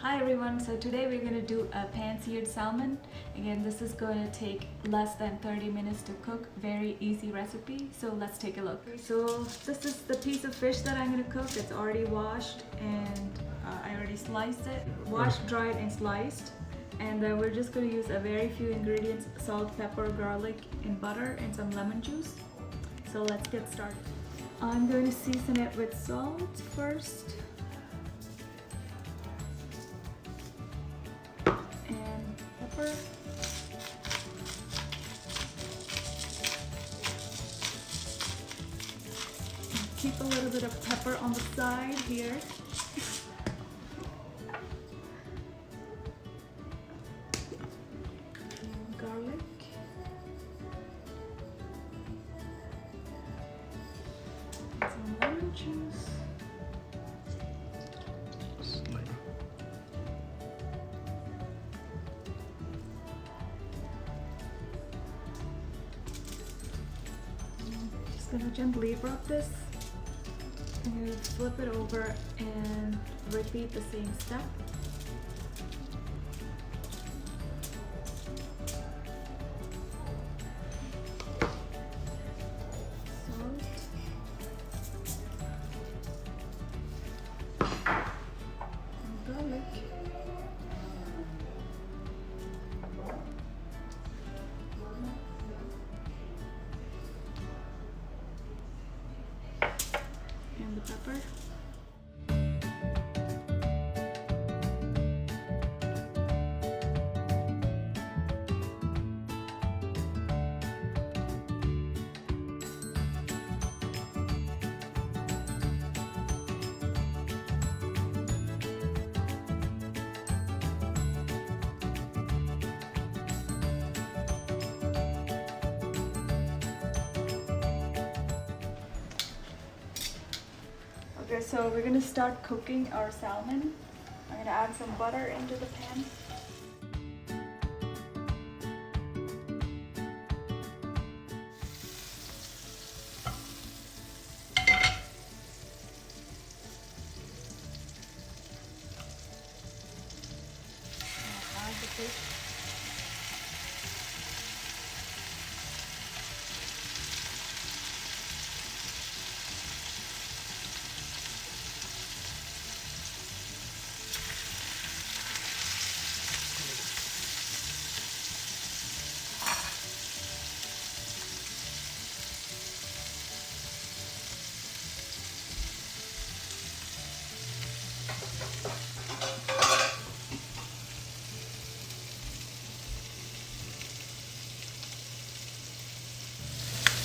Hi everyone, so today we're going to do a pan-seared salmon. Again, this is going to take less than 30 minutes to cook. Very easy recipe, so let's take a look. So this is the piece of fish that I'm going to cook. It's already washed and I already sliced it. Washed, dried and sliced. And we're just going to use a very few ingredients: salt, pepper, garlic and butter and some lemon juice. So let's get started. I'm going to season it with salt first. Pepper. Keep a little bit of pepper on the side here. And garlic. And some lemon juice. Gonna gently rub this and flip it over and repeat the same step. Salt. And garlic. And the pepper. Okay, so we're gonna start cooking our salmon. I'm gonna add some butter into the pan. Add the fish.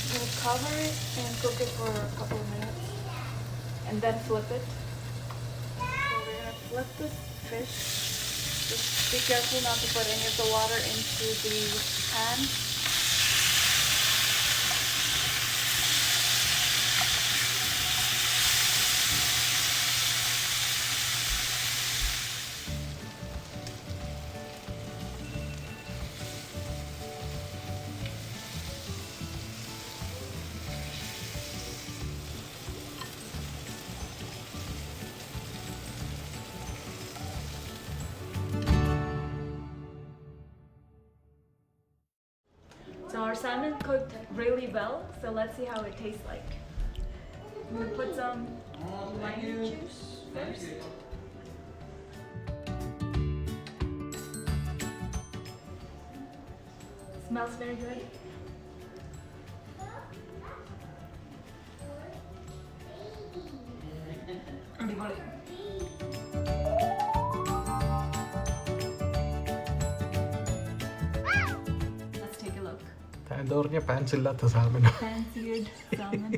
We'll cover it and cook it for a couple of minutes and then flip it. So we're gonna flip the fish. Just be careful not to put any of the water into the pan. So our salmon cooked really well, so let's see how it tastes like. I'm gonna put some lemon juice first. Smells very good. അടിപൊളി. Let's take a look. എന്താ പറഞ്ഞ pants ഇല്ലാത്ത salmon. Pan-seared salmon.